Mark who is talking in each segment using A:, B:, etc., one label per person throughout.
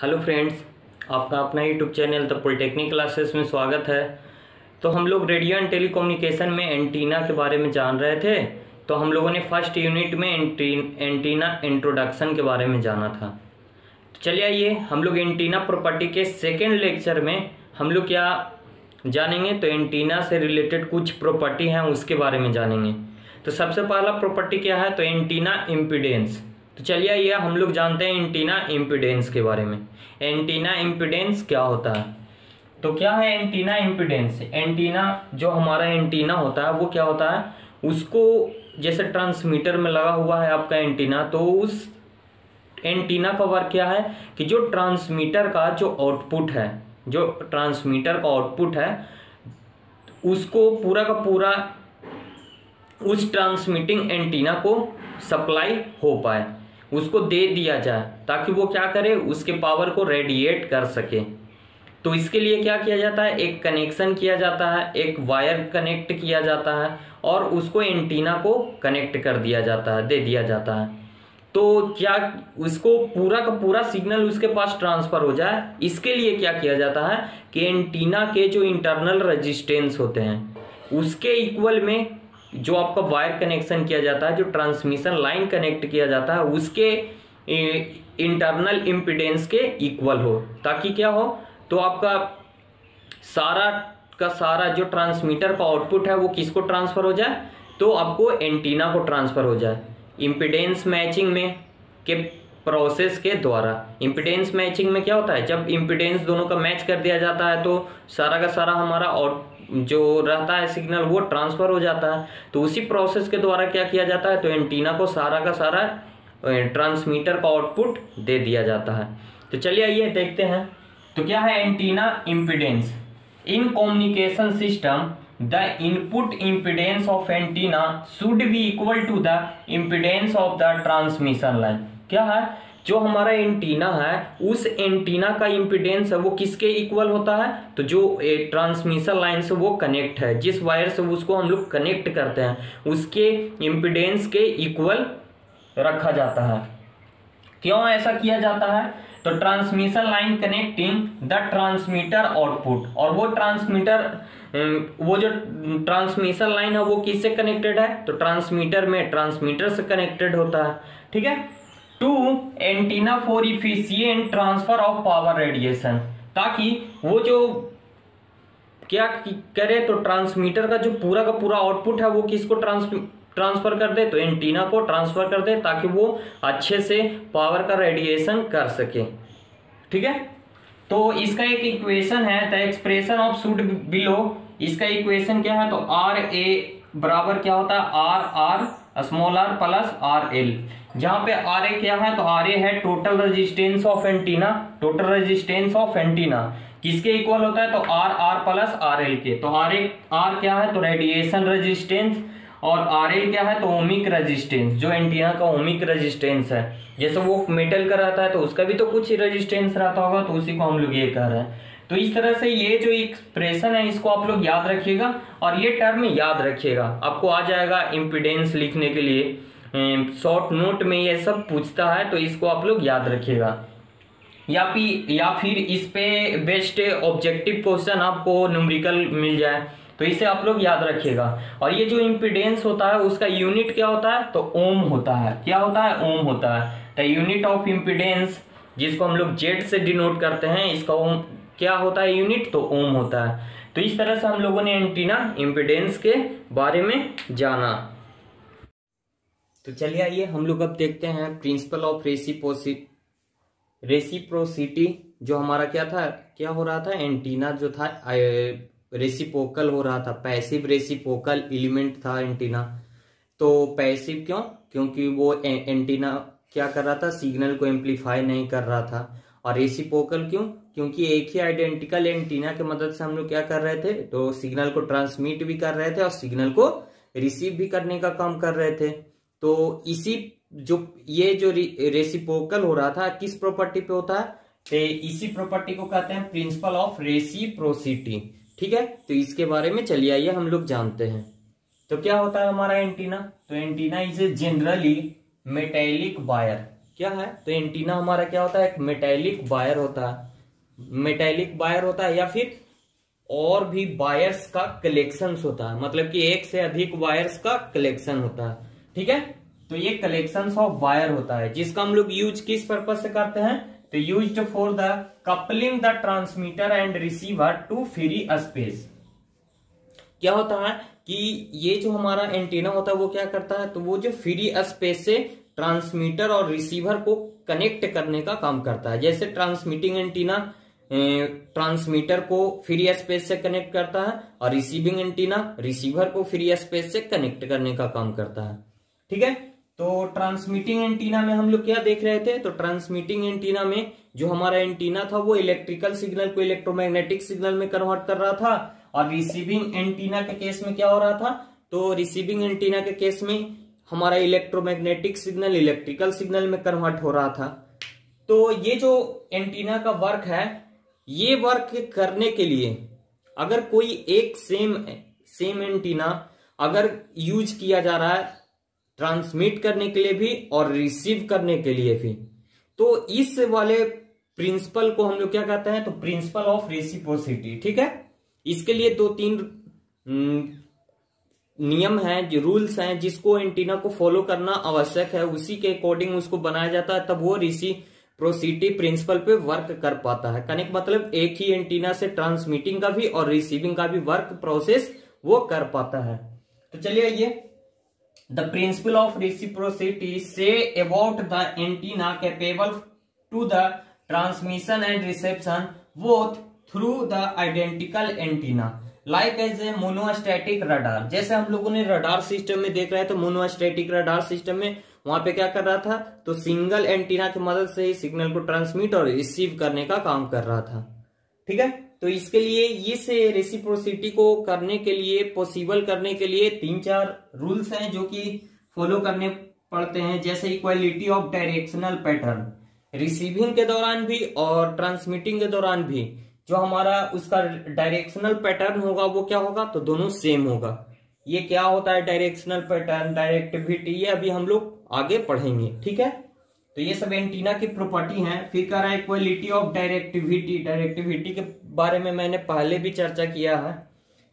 A: Hello friends, आपका अपना YouTube channel the polytechnic classes में स्वागत है। तो हम लोग रेडियो एंड टेलीकम्युनिकेशन में एंटीना के बारे में जान रहे थे। तो हम लोगों ने फर्स्ट यूनिट में एंटीना इंट्रोडक्शन के बारे में जाना था। तो चलिए आइए हम लोग एंटीना प्रॉपर्टी के सेकेंड लेक्चर में हम लोग क्या जानेंगे, तो एंटीना से रिलेटेड कुछ प्रॉपर्टी हैं उसके बारे में जानेंगे। तो सबसे पहला प्रॉपर्टी क्या है, तो एंटीना इम्पीडेंस। तो चलिए आइए हम लोग जानते हैं एंटीना इम्पीडेंस के बारे में। एंटीना इम्पीडेंस क्या होता है, तो क्या है एंटीना इम्पीडेंस। एंटीना जो हमारा एंटीना होता है वो क्या होता है, उसको जैसे ट्रांसमीटर में लगा हुआ है आपका एंटीना, तो उस एंटीना का वर्क क्या है कि जो ट्रांसमीटर का जो आउटपुट है, जो ट्रांसमीटर का आउटपुट है उसको पूरा का पूरा उस ट्रांसमिटिंग एंटीना को सप्लाई हो पाए, उसको दे दिया जाए ताकि वो क्या करे, उसके पावर को रेडिएट कर सके। तो इसके लिए क्या किया जाता है, एक कनेक्शन किया जाता है, एक वायर कनेक्ट किया जाता है और उसको एंटीना को कनेक्ट कर दिया जाता है, दे दिया जाता है। तो क्या उसको पूरा का पूरा सिग्नल उसके पास ट्रांसफर हो जाए, इसके लिए क्या किया जाता है कि एंटीना के जो इंटरनल रेजिस्टेंस होते हैं उसके इक्वल में जो आपका वायर कनेक्शन किया जाता है, जो ट्रांसमिशन लाइन कनेक्ट किया जाता है उसके इंटरनल इम्पीडेंस के इक्वल हो, ताकि क्या हो, तो आपका सारा का सारा जो ट्रांसमीटर का आउटपुट है वो किसको ट्रांसफर हो जाए, तो आपको एंटीना को ट्रांसफर हो जाए इम्पीडेंस मैचिंग में के प्रोसेस के द्वारा। इम्पीडेंस मैचिंग में क्या होता है, जब इम्पीडेंस दोनों का मैच कर दिया जाता है तो सारा का सारा हमारा जो रहता है सिग्नल वो ट्रांसफर हो जाता है। तो उसी प्रोसेस के द्वारा क्या किया जाता है, तो एंटीना को सारा का सारा ट्रांसमीटर का आउटपुट दे दिया जाता है। तो चलिए आइए देखते हैं, तो क्या है antenna impedance. In communication system the input impedance of antenna should be equal to the impedance of the transmission line. क्या है, जो हमारा एंटीना है उस एंटीना का इम्पीडेंस है वो किसके इक्वल होता है, तो जो ट्रांसमिशन लाइन से वो कनेक्ट है, जिस वायर से उसको हम लोग कनेक्ट करते हैं उसके इम्पीडेंस के इक्वल रखा जाता है। क्यों ऐसा किया जाता है, तो transmission line connecting the transmitter output, और वो वो जो ट्रांसमिशन लाइन है वो किससे कनेक्टेड है, तो ट्रांसमीटर में ट्रांसमीटर से कनेक्टेड होता है। ठीक है, to antenna for efficient transfer of power radiation, ताकि वो जो क्या करे, तो ट्रांसमीटर का जो पूरा का पूरा आउटपुट है वो किसको ट्रांसफर कर दे, तो एंटीना को ट्रांसफर कर दे ताकि वो अच्छे से पावर का रेडिएशन कर सके। ठीक है, तो इसका एक इक्वेशन है, the expression of should below. इसका इक्वेशन क्या है, तो आर ए बराबर क्या होता है, R R small R plus R L, जहां पे आर ए क्या है, तो आर ए है total resistance of antenna. Total resistance of antenna किसके इक्वल होता है, तो R R plus R L के। तो आर ए आर क्या है, तो रेडिएशन रेजिस्टेंस, और आर एल क्या है, तो ओमिक रेजिस्टेंस, जो एंटीना का ओमिक रेजिस्टेंस है। जैसे वो मेटल का रहता है तो उसका भी तो कुछ रेजिस्टेंस रहता होगा, तो उसी को हम लोग ये कह रहे हैं। तो इस तरह से ये जो एक्सप्रेशन है इसको आप लोग याद रखिएगा, और ये टर्म याद रखिएगा, आपको आ जाएगा इम्पीडेंस लिखने के लिए शॉर्ट नोट में ये सब पूछता है, तो इसको आप लोग याद रखिएगा। या फिर इस पे बेस्ट ऑब्जेक्टिव क्वेश्चन आपको न्यूमेरिकल मिल जाए, तो इसे आप लोग याद रखिएगा। और ये जो इम्पीडेंस होता है उसका यूनिट क्या होता है, तो ओम होता है। क्या होता है, ओम होता है। द यूनिट ऑफ इम्पीडेंस, जिसको हम लोग जेड से डिनोट करते हैं, इसका ओम क्या होता है यूनिट, तो ओम होता है। तो इस तरह से हम लोगों ने एंटीना इम्पीडेंस के बारे में जाना। तो चलिए आइए हम लोग अब देखते हैं प्रिंसिपल ऑफ रेसिप्रोसिटी। जो हमारा क्या हो रहा था, एंटीना जो था रेसिप्रोकल हो रहा था, पैसिव रेसिप्रोकल एलिमेंट था एंटीना। तो पैसिव क्यों, क्योंकि वो एंटीना क्या कर रहा था, सिग्नल को एम्पलीफाई नहीं कर रहा था। और रेसिप्रोकल क्यों, क्योंकि एक ही आइडेंटिकल एंटीना की मदद से हम लोग क्या कर रहे थे, तो सिग्नल को ट्रांसमिट भी कर रहे थे और सिग्नल को रिसीव भी करने का काम कर रहे थे। तो इसी ये जो रेसिप्रोकल हो रहा था किस प्रॉपर्टी पे होता है, तो इसी प्रॉपर्टी को कहते हैं प्रिंसिपल ऑफ रेसिप्रोसिटी। ठीक है, तो इसके बारे में चलिए आइए हम लोग जानते हैं। तो क्या होता है हमारा एंटीना, तो antenna is a generally metallic wire. क्या है, तो एंटीना हमारा क्या होता है, एक मेटेलिक वायर होता है, मेटेलिक वायर होता है या फिर और भी वायर्स का कलेक्शन होता है, मतलब कि एक से अधिक वायर्स का कलेक्शन होता है। ठीक है, तो ये कलेक्शन ऑफ वायर होता है जिसका हम लोग यूज किस पर्पज से करते हैं, तो used for the coupling the transmitter and receiver to free space. क्या होता है कि ये जो हमारा एंटीना होता है वो क्या करता है, तो वो जो फ्री स्पेस से ट्रांसमीटर और रिसीवर को कनेक्ट करने का काम करता है। जैसे ट्रांसमिटिंग एंटीना ट्रांसमीटर को फ्री स्पेस से कनेक्ट करता है और रिसीविंग एंटीना रिसीवर को फ्री स्पेस से कनेक्ट करने का काम करता है। ठीक है, तो ट्रांसमिटिंग एंटीना में हम लोग क्या देख रहे थे, तो ट्रांसमिटिंग एंटीना में जो हमारा एंटीना था वो इलेक्ट्रिकल सिग्नल को इलेक्ट्रोमैग्नेटिक सिग्नल में कन्वर्ट कर रहा था, और रिसीविंग एंटीना के केस में क्या हो रहा था, तो रिसीविंग एंटीना के केस में हमारा इलेक्ट्रोमैग्नेटिक सिग्नल इलेक्ट्रिकल सिग्नल में कन्वर्ट हो रहा था। तो ये जो एंटीना का वर्क है, ये वर्क करने के लिए अगर कोई एक सेम एंटीना अगर यूज किया जा रहा है ट्रांसमिट करने के लिए भी और रिसीव करने के लिए भी, तो इस वाले प्रिंसिपल को हम लोग क्या कहते हैं, तो प्रिंसिपल ऑफ रेसिप्रोसिटी। ठीक है, इसके लिए 2-3 नियम हैं, जो रूल्स हैं जिसको एंटीना को फॉलो करना आवश्यक है, उसी के अकॉर्डिंग उसको बनाया जाता है, तब वो रेसिप्रोसिटी प्रिंसिपल पे वर्क कर पाता है। कनेक्ट मतलब एक ही एंटीना से ट्रांसमिटिंग का भी और रिसीविंग का भी वर्क प्रोसेस वो कर पाता है। तो चलिए आइए, द प्रिंसिपल ऑफ रेसिप्रोसिटी से about the antenna capable to the transmission and reception both through the identical antenna like as a monostatic radar. जैसे हम लोगों ने रडार सिस्टम में देख रहे थे, मोनोस्टैटिक रडार सिस्टम में वहां पे क्या कर रहा था, तो सिंगल एंटीना की मदद से ही सिग्नल को ट्रांसमिट और रिसीव करने का काम कर रहा था। ठीक है, तो इसके लिए इस रेसिप्रोसिटी को करने के लिए, पॉसिबल करने के लिए 3-4 रूल्स हैं जो कि फॉलो करने पड़ते हैं। जैसे equality of directional pattern, receiving के दौरान भी और ट्रांसमिटिंग के दौरान भी जो हमारा उसका डायरेक्शनल पैटर्न होगा वो क्या होगा, तो दोनों सेम होगा। ये क्या होता है डायरेक्शनल पैटर्न, डायरेक्टिविटी, ये अभी हम लोग आगे पढ़ेंगे। ठीक है, तो ये सब एंटीना की प्रॉपर्टी हैं। फिर कह रहा है इक्वालिटी ऑफ डायरेक्टिविटी, डायरेक्टिविटी के बारे में मैंने पहले भी चर्चा किया है।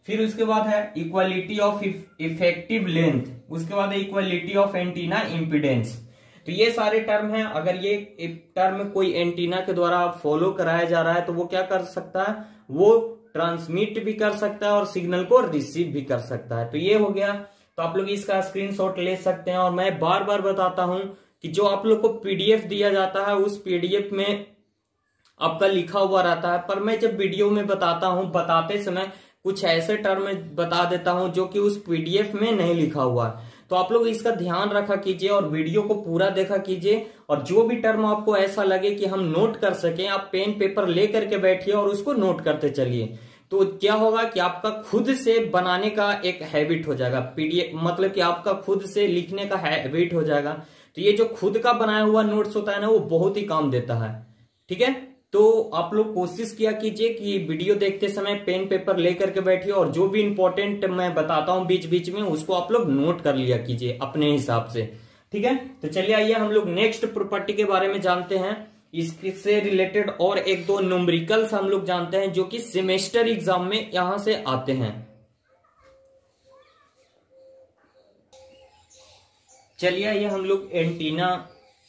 A: फिर उसके बाद है इक्वालिटी ऑफ इफेक्टिव लेंथ, उसके बाद है इक्वालिटी ऑफ एंटीना इम्पीडेंस। तो ये सारे टर्म हैं, अगर ये टर्म कोई एंटीना के द्वारा फॉलो कराया जा रहा है तो वो क्या कर सकता है, वो ट्रांसमिट भी कर सकता है और सिग्नल को रिसीव भी कर सकता है। तो ये हो गया, तो आप लोग इसका स्क्रीनशॉट ले सकते हैं। और मैं बार बार बताता हूं कि जो आप लोग को पीडीएफ दिया जाता है उस पीडीएफ में आपका लिखा हुआ रहता है, पर मैं जब वीडियो में बताता हूं, बताते समय कुछ ऐसे टर्म बता देता हूं जो कि उस पीडीएफ में नहीं लिखा हुआ है। तो आप लोग इसका ध्यान रखा कीजिए और वीडियो को पूरा देखा कीजिए, और जो भी टर्म आपको ऐसा लगे कि हम नोट कर सकें, आप पेन पेपर ले करके बैठिए और उसको नोट करते चलिए। तो क्या होगा कि आपका खुद से बनाने का एक हैबिट हो जाएगा, पीडीएफ मतलब कि आपका खुद से लिखने का हैबिट हो जाएगा। तो ये जो खुद का बनाया हुआ नोट्स होता है ना, वो बहुत ही काम देता है। ठीक है, तो आप लोग कोशिश किया कीजिए कि वीडियो देखते समय पेन पेपर लेकर के बैठिए और जो भी इंपॉर्टेंट मैं बताता हूं बीच बीच में उसको आप लोग नोट कर लिया कीजिए अपने हिसाब से। ठीक है, तो चलिए आइए हम लोग नेक्स्ट प्रॉपर्टी के बारे में जानते हैं। इससे रिलेटेड और 1-2 न्यूमेरिकल्स हम लोग जानते हैं जो कि सेमेस्टर एग्जाम में यहां से आते हैं। चलिए आइए हम लोग एंटीना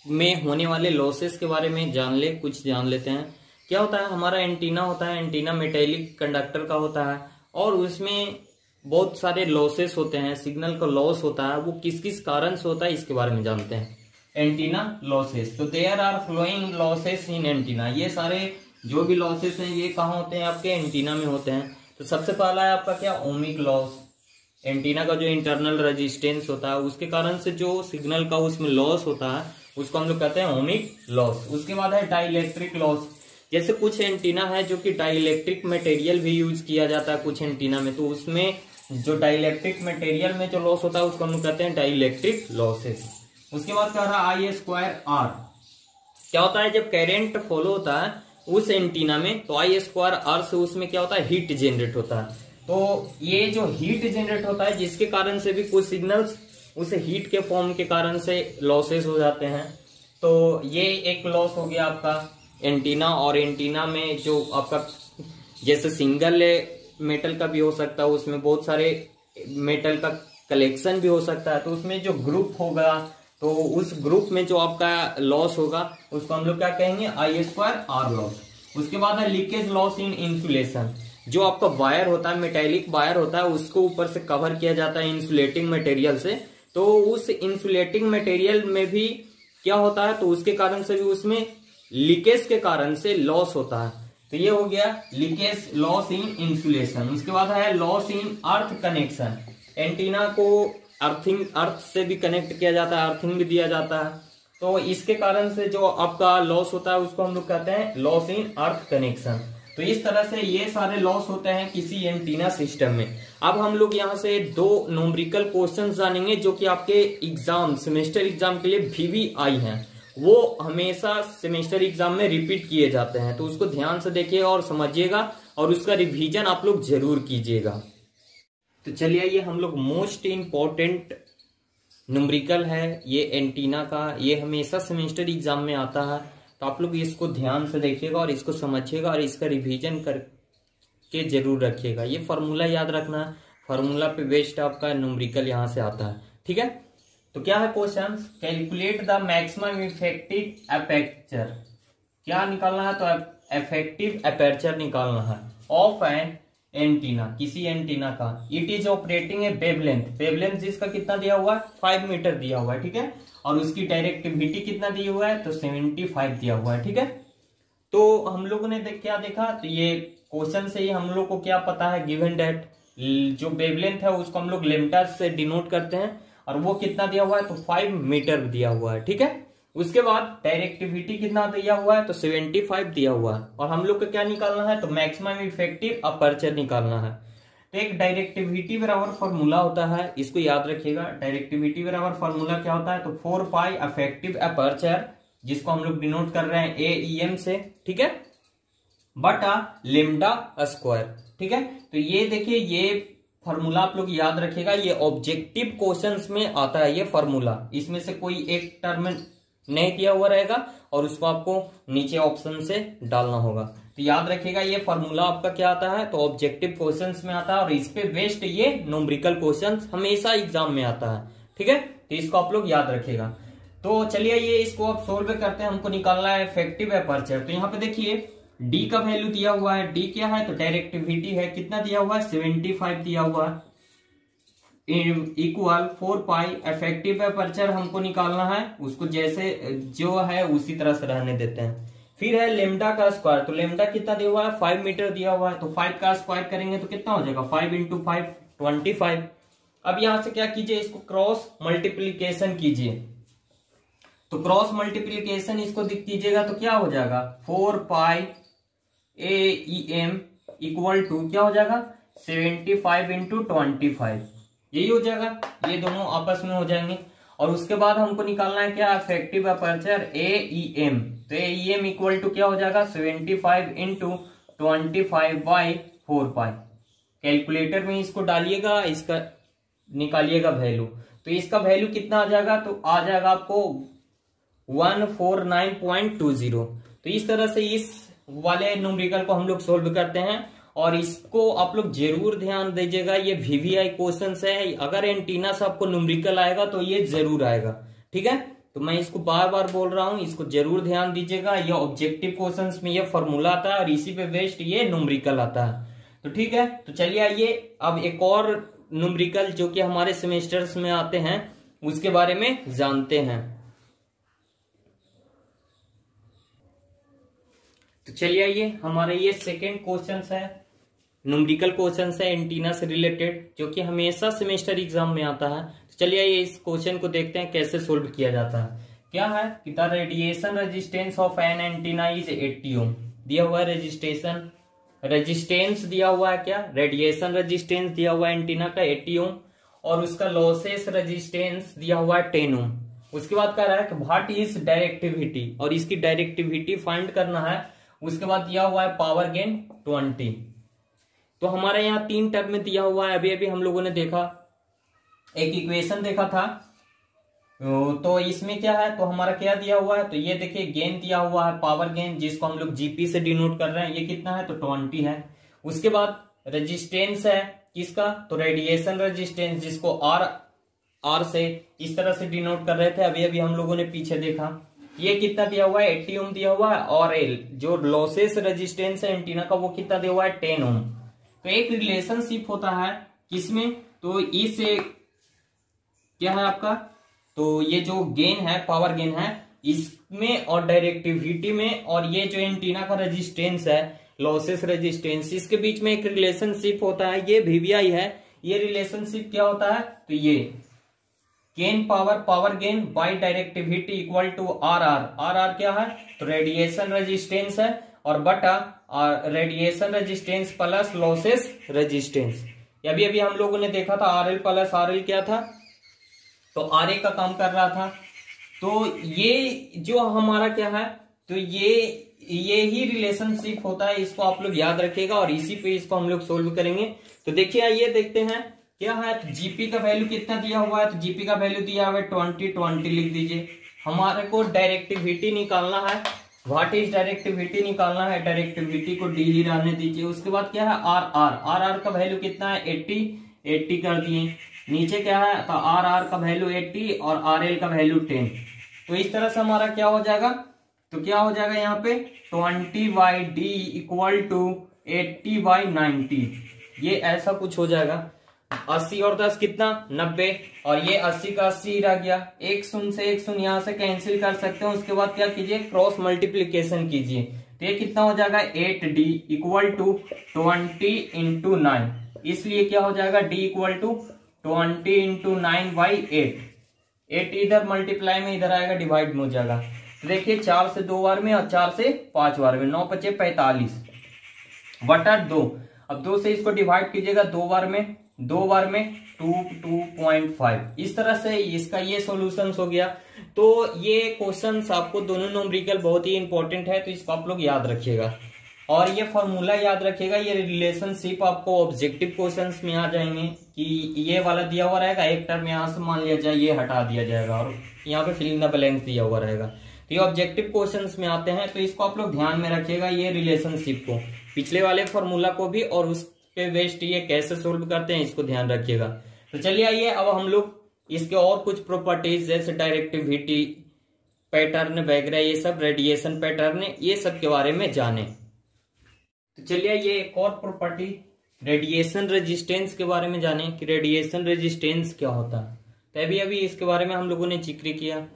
A: में होने वाले लॉसेस के बारे में कुछ जान लेते हैं। क्या होता है, हमारा एंटीना होता है, एंटीना मेटेलिक कंडक्टर का होता है और उसमें बहुत सारे लॉसेस होते हैं, सिग्नल का लॉस होता है। वो किस किस कारण से होता है इसके बारे में जानते हैं। एंटीना लॉसेस, तो there are flowing losses in antenna. ये सारे जो भी लॉसेस हैं ये कहाँ होते हैं, आपके एंटीना में होते हैं। तो सबसे पहला है आपका क्या, ओमिक लॉस। एंटीना का जो इंटरनल रेजिस्टेंस होता है उसके कारण से जो सिग्नल का उसमें लॉस होता है उसको हम लोग कहते हैं ओमिक लॉस। उसके बाद है डाइलेक्ट्रिक लॉस। जैसे कुछ एंटीना है जो कि डाइलेक्ट्रिक मटेरियल भी यूज किया जाता है कुछ एंटीना में, तो उसमें जो डाइलेक्ट्रिक मटेरियल में जो लॉस होता है उसको हम लोग कहते हैं डाइलेक्ट्रिक लॉसेस। उसके बाद कह रहा है I²R। क्या होता है, जब करंट फॉलो होता है उस एंटीना में तो I²R से उसमें क्या होता है, हीट जनरेट होता है। तो ये जो हीट जनरेट होता है जिसके कारण से भी कुछ सिग्नल्स उसे हीट के फॉर्म के कारण से लॉसेस हो जाते हैं। तो ये एक लॉस हो गया आपका एंटीना। और एंटीना में जो आपका जैसे सिंगल मेटल का भी हो सकता है, उसमें बहुत सारे मेटल का कलेक्शन भी हो सकता है, तो उसमें जो ग्रुप होगा तो उस ग्रुप में जो आपका लॉस होगा उसको हम लोग क्या कहेंगे, I² लॉस। उसके बाद है लीकेज लॉस इन इंसुलेशन। जो आपका वायर होता है, मेटेलिक वायर होता है, उसको ऊपर से कवर किया जाता है इंसुलेटिंग मटेरियल से, तो उस इंसुलेटिंग मटेरियल में भी क्या होता है, तो उसके कारण से भी उसमें लीकेज के कारण से लॉस होता है। तो ये हो गया लीकेज लॉस इन इंसुलेशन। उसके बाद है loss in earth connection. Antenna को अर्थ से भी कनेक्ट किया जाता है, अर्थिंग भी दिया जाता है, तो इसके कारण से जो आपका लॉस होता है उसको हम लोग कहते हैं लॉस इन अर्थ कनेक्शन। तो इस तरह से ये सारे लॉस होते हैं किसी एंटीना सिस्टम में। अब हम लोग यहाँ से 2 न्यूमेरिकल क्वेश्चंस जानेंगे जो कि आपके एग्जाम, सेमेस्टर एग्जाम के लिए VVI हैं, वो हमेशा सेमेस्टर एग्जाम में रिपीट किए जाते हैं, तो उसको ध्यान से देखिएगा और समझिएगा और उसका रिवीजन आप लोग जरूर कीजिएगा। तो चलिए ये हम लोग मोस्ट इम्पोर्टेंट न्यूमेरिकल है ये एंटीना का, ये हमेशा सेमेस्टर एग्जाम में आता है, तो आप लोग इसको ध्यान से देखिएगा और इसको समझिएगा और इसका रिवीजन करके जरूर रखिएगा। ये फार्मूला याद रखना, फार्मूला पे बेस्ड आपका न्यूमेरिकल यहाँ से आता है, ठीक है। तो क्या है question, calculate the maximum effective aperture. क्या निकालना है, तो इफेक्टिव अपर्चर निकालना है ऑफ एन एंटीना, किसी एंटीना का। It is operating A wavelength, wavelength जिसका कितना दिया हुआ है, 5 मीटर दिया हुआ है, ठीक है। और उसकी डायरेक्टिविटी कितना दिया हुआ है, तो 75 दिया हुआ है, ठीक है। तो हम लोगों ने क्या देखा, तो ये क्वेश्चन से ही हम लोग को क्या पता है, गिवन दैट जो वेवलेंथ है उसको हम लोग लैम्ब्डा से डिनोट करते हैं, और वो कितना दिया हुआ है, तो 5 मीटर दिया हुआ है, ठीक है। उसके बाद डायरेक्टिविटी कितना दिया हुआ है, तो 75 दिया हुआ है, और हम लोग को क्या निकालना है, तो मैक्सिमम इफेक्टिव अपर्चर निकालना है। तो एक डायरेक्टिविटी बराबर फॉर्मूला होता है, इसको याद रखिएगा। डायरेक्टिविटी बराबर फॉर्मूला क्या होता है, तो 4 पाई इफेक्टिव अपर्चर, जिसको हम लोग डिनोट कर रहे हैं AEM से, ठीक है, बटा लैम्ब्डा स्क्वायर, ठीक है। तो ये देखिए ये फॉर्मूला आप लोग याद रखिएगा, ये ऑब्जेक्टिव क्वेश्चंस में आता है ये फॉर्मूला, इसमें से कोई एक टर्म नहीं दिया हुआ रहेगा और उसको आपको नीचे ऑप्शन से डालना होगा। तो याद रखिएगा ये फॉर्मूला आपका क्या आता है, तो ऑब्जेक्टिव क्वेश्चंस में आता है, और इस पे बेस्ड ये न्यूमेरिकल क्वेश्चंस हमेशा एग्जाम में आता है, ठीक है। तो इसको आप लोग याद रखिएगा। तो चलिए ये इसको आप सोल्व करते हैं, हमको निकालना है इफेक्टिव अपर्चर। तो यहाँ पे देखिए डी का वैल्यू दिया हुआ है, डी क्या है, तो डायरेक्टिविटी है, कितना दिया हुआ है, 75 दिया हुआ है, इक्वल 4 पाई इफेक्टिव अपर्चर हमको निकालना है, उसको जैसे जो है उसी तरह से रहने देते हैं। फिर है लेम्डा का स्क्वायर, तो लेम्डा कितना दिया हुआ है, 5 मीटर दिया हुआ है, तो 5 का स्क्वायर करेंगे तो कितना हो जाएगा, 5 इंटू 5 25। अब यहां से क्या कीजिए, इसको क्रॉस मल्टीप्लीकेशन कीजिए, तो क्रॉस मल्टीप्लीकेशन इसको कीजिएगा तो क्या हो जाएगा, 4 पाई AEM इक्वल टू क्या हो जाएगा, 75 इंटू 25, यही हो जाएगा, ये दोनों आपस में हो जाएंगे। और उसके बाद हमको निकालना है क्या, इफेक्टिव अपर्चर AEM, तो AEM इक्वल टू क्या हो जाएगा, 75 इंटू 25 बाई 4 पाई। कैलकुलेटर में इसको डालिएगा, इसका निकालिएगा वैल्यू, तो इसका वैल्यू कितना आ जाएगा, तो आ जाएगा आपको 149.20। तो इस तरह से इस वाले न्यूमेरिकल को हम लोग सोल्व करते हैं, और इसको आप लोग जरूर ध्यान दीजिएगा, ये VVI क्वेश्चंस है, अगर एंटीना से आपको न्यूमेरिकल आएगा तो ये जरूर आएगा, ठीक है। तो मैं इसको बार बार बोल रहा हूं, इसको जरूर ध्यान दीजिएगा, ये ऑब्जेक्टिव क्वेश्चंस में ये फॉर्मूला आता है और इसी पे बेस्ड ये न्यूमेरिकल आता है, तो ठीक है। तो चलिए आइए अब एक और न्यूमेरिकल जो कि हमारे सेमेस्टर्स में आते हैं उसके बारे में जानते हैं। तो चलिए आइए हमारा ये सेकेंड क्वेश्चन है, न्यूमेरिकल क्वेश्चन है एंटीना से रिलेटेड, जो कि हमेशा सेमेस्टर एग्जाम में आता है। तो चलिए आइए इस क्वेश्चन को देखते हैं कैसे सोल्व किया जाता है। क्या है कि the radiation resistance of an antenna is 80 ohm, दिया हुआ है रेजिस्टेंस दिया हुआ है, क्या रेडिएशन रेजिस्टेंस दिया हुआ है एंटीना का 80 ओम, और उसका लॉसेस रेजिस्टेंस दिया हुआ है 10 ओम। उसके बाद कह रहा है कि व्हाट इज डायरेक्टिविटी, और इसकी डायरेक्टिविटी फाइंड करना है। उसके बाद दिया हुआ है पावर गेन 20। तो हमारे यहाँ 3 टर्म में दिया हुआ है, अभी अभी हम लोगों ने देखा, एक इक्वेशन देखा था तो इसमें क्या है, तो हमारा क्या दिया हुआ है, तो ये देखिए गेन दिया हुआ है, पावर गेन, जिसको हम लोग जीपी से डिनोट कर रहे हैं, ये कितना है, तो 20 है। उसके बाद रेजिस्टेंस है किसका, तो रेडिएशन रेजिस्टेंस, जिसको आर से इस तरह से डिनोट कर रहे थे, अभी अभी हम लोगों ने पीछे देखा। ये कितना दिया हुआ है, 80 ओम दिया हुआ है, और एल जो लॉसेस रेजिस्टेंस है एंटीना का, वो कितना दिया हुआ है, 10 ओम। तो एक रिलेशनशिप होता है किसमें, तो इस क्या है आपका, तो ये जो गेन है, पावर गेन है इसमें और डायरेक्टिविटी में, और ये जो एंटीना का रेजिस्टेंस है, लॉसेस रेजिस्टेंस, इसके बीच में एक रिलेशनशिप होता है, ये वीवीआई है। ये रिलेशनशिप क्या होता है, तो ये gain power gain by directivity equal to R R क्या है, तो रेडिएशन रेजिस्टेंस है, और बटा radiation resistance plus losses resistance. अभी अभी हम लोगों ने देखा था R L plus R L क्या था, तो आर ए का काम कर रहा था। तो ये जो हमारा क्या है, तो ये ही रिलेशनशिप होता है, इसको आप लोग याद रखिएगा, और इसी पे इसको हम लोग सोल्व करेंगे। तो देखिए आइए देखते हैं क्या है, तो जीपी का वैल्यू कितना दिया हुआ है, तो जीपी का वैल्यू दिया हुआ है 20 लिख दीजिए। हमारे को डायरेक्टिविटी निकालना है, व्हाट इज डायरेक्टिविटी निकालना है, डायरेक्टिविटी को डी ही रहने दीजिए। उसके बाद क्या है, आर का वैल्यू कितना है, 80 कर दिए। नीचे क्या है, तो आर का वैल्यू 80 और आर एल का वैल्यू 10। तो इस तरह से हमारा क्या हो जाएगा, तो क्या हो जाएगा यहाँ पे 20/d इक्वल टू 80/90, ये ऐसा कुछ हो जाएगा। 80 और 10 कितना, 90, और ये 80 का 80 रह गया, एक शून्य से एक शून्य यहाँ से कैंसिल कर सकते हैं। उसके बाद क्या कीजिए, क्रॉस मल्टीप्लीकेशन कीजिए, तो ये कितना हो जाएगा, 8d इक्वल टू 20 इंटू 9, इसलिए क्या हो जाएगा, d इक्वल टू 20 इंटू 9/8। 8 इधर मल्टीप्लाई में इधर आएगा, डिवाइड में हो जाएगा। तो देखिए 4 से 2 बार में और 4 से 5 बार में, 9 × 5 = 45 बटा 2। अब 2 से इसको डिवाइड कीजिएगा 2 बार में, 2 बार में 2.5। इस तरह से इसका ये सॉल्यूशंस हो गया। तो ये क्वेश्चंस आपको दोनों न्यूमेरिकल बहुत ही इंपॉर्टेंट है, तो इसको आप लोग याद रखिएगा, और ये फॉर्मूला याद रखिएगा। ये रिलेशनशिप आपको ऑब्जेक्टिव क्वेश्चंस में आ जाएंगे कि ये वाला दिया हुआ रहेगा, एक टर्म यहाँ से मान लिया जाए ये हटा दिया जाएगा, और यहाँ पे फिल इन द ब्लैंक्स दिया हुआ रहेगा। तो ये ऑब्जेक्टिव क्वेश्चंस में आते हैं, तो इसको आप लोग ध्यान में रखिएगा, ये रिलेशनशिप को, पिछले वाले फॉर्मूला को भी, और उस पे बेस्ड ये कैसे सोल्व करते हैं इसको ध्यान रखिएगा। तो चलिए आइए अब हम लोग इसके और कुछ प्रॉपर्टीज जैसे डायरेक्टिविटी, पैटर्न वगैरह, ये सब रेडिएशन पैटर्न, ये सब के बारे में जाने। तो चलिए ये एक और प्रॉपर्टी रेडिएशन रेजिस्टेंस के बारे में जाने कि रेडिएशन रेजिस्टेंस क्या होता है। तो अभी अभी इसके बारे में हम लोगों ने जिक्र किया,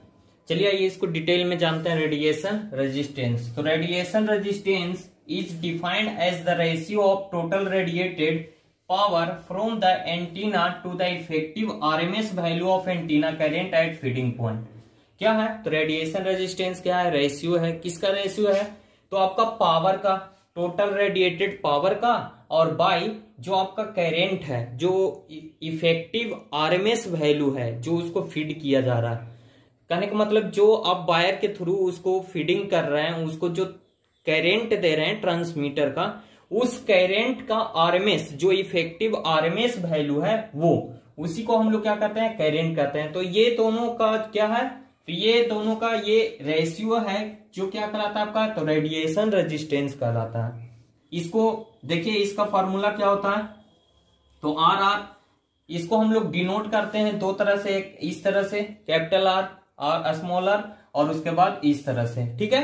A: चलिए ये इसको डिटेल में जानते हैं। रेडिएशन रेजिस्टेंस, तो radiation resistance is defined as the ratio of total radiated power from the antenna to the effective RMS value of antenna current at feeding point. क्या है, तो रेडिएशन रेजिस्टेंस क्या है, रेशियो है। किसका रेशियो है, तो आपका पावर का, टोटल रेडिएटेड पावर का, और बाई जो आपका करेंट है, जो इफेक्टिव आरएमएस वैल्यू है, जो उसको फीड किया जा रहा है। कहने का मतलब जो आप वायर के थ्रू उसको फीडिंग कर रहे हैं, उसको जो करेंट दे रहे हैं ट्रांसमीटर का, उस करेंट का आरएमएस जो इफेक्टिव आरएमएस वैल्यू है, वो उसी को हम लोग क्या कहते हैं, करेंट कहते हैं। तो ये दोनों का क्या है, तो ये दोनों का ये रेशियो है, जो क्या कहलाता है आपका, तो रेडिएशन रेजिस्टेंस कहलाता है। इसको देखिए, इसका फॉर्मूला क्या होता है, तो आर इसको हम लोग डिनोट करते हैं दो तरह से, एक इस तरह से कैपिटल आर स्मॉल आर, और उसके बाद इस तरह से, ठीक है।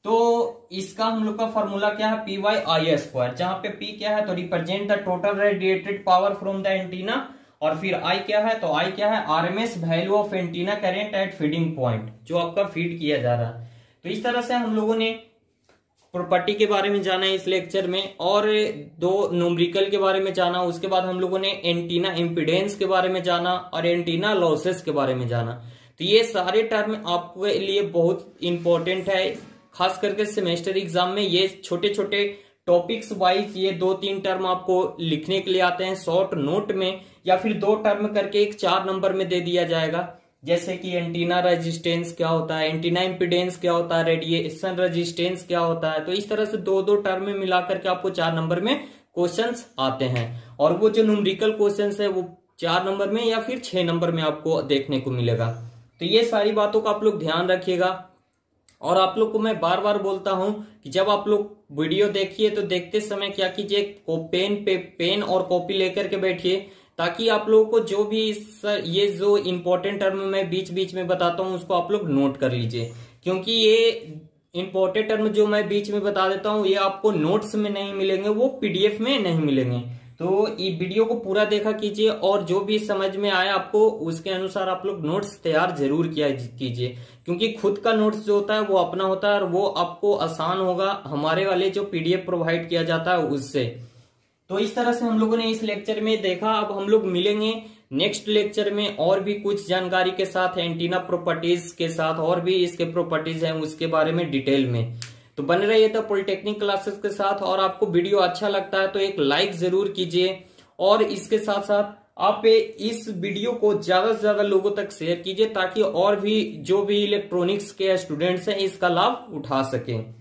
A: तो इसका हम लोग का फॉर्मूला क्या है, P/I², जहां पे P क्या है, तो represent the total radiated power from the antenna, और फिर I क्या है, तो I क्या है, RMS value of antenna current at feeding point, जो आपका फीड किया जा रहा है। तो इस तरह से हम लोगों ने प्रॉपर्टी के बारे में जाना इस लेक्चर में, और दो न्यूमेरिकल के बारे में जाना। उसके बाद हम लोगों ने एंटीना इम्पीडेंस के बारे में जाना, और एंटीना लॉसेस के बारे में जाना। तो ये सारे टर्म आपके लिए बहुत इंपॉर्टेंट है, खास करके सेमेस्टर एग्जाम में ये छोटे छोटे टॉपिक्स वाइज ये 2-3 टर्म आपको लिखने के लिए आते हैं शॉर्ट नोट में, या फिर 2 टर्म करके एक 4 नंबर में दे दिया जाएगा, जैसे कि एंटीना रेजिस्टेंस क्या होता है, एंटीना इम्पीडेंस क्या होता है, रेडिएशन रेजिस्टेंस क्या होता है। तो इस तरह से 2-2 टर्म में मिलाकर के आपको 4 नंबर में क्वेश्चंस आते हैं, और वो जो न्यूमेरिकल क्वेश्चंस है वो 4 नंबर में या फिर 6 नंबर में आपको देखने को मिलेगा। तो ये सारी बातों का आप लोग ध्यान रखिएगा। और आप लोग को मैं बार बार बोलता हूं कि जब आप लोग वीडियो देखिए तो देखते समय क्या कीजिए, पेन और कॉपी लेकर के बैठिए, ताकि आप लोगों को जो भी ये जो इंपॉर्टेंट टर्म मैं बीच बीच में बताता हूं उसको आप लोग नोट कर लीजिए। क्योंकि ये इंपॉर्टेंट टर्म जो मैं बीच में बता देता हूं ये आपको नोट्स में नहीं मिलेंगे, वो पीडीएफ में नहीं मिलेंगे। तो ये वीडियो को पूरा देखा कीजिए और जो भी समझ में आया आपको उसके अनुसार आप लोग नोट्स तैयार जरूर किया कीजिए। क्योंकि खुद का नोट्स जो होता है वो अपना होता है और वो आपको आसान होगा हमारे वाले जो पीडीएफ प्रोवाइड किया जाता है उससे। तो इस तरह से हम लोगों ने इस लेक्चर में देखा। अब हम लोग मिलेंगे नेक्स्ट लेक्चर में और भी कुछ जानकारी के साथ, एंटीना प्रॉपर्टीज के साथ, और भी इसके प्रॉपर्टीज हैं उसके बारे में डिटेल में। तो बन रहिए तो पॉलिटेक्निक क्लासेस के साथ। और आपको वीडियो अच्छा लगता है तो एक लाइक जरूर कीजिए और इसके साथ साथ आप इस वीडियो को ज्यादा से ज्यादा लोगों तक शेयर कीजिए ताकि और भी जो भी इलेक्ट्रॉनिक्स के स्टूडेंट्स हैं इसका लाभ उठा सकें।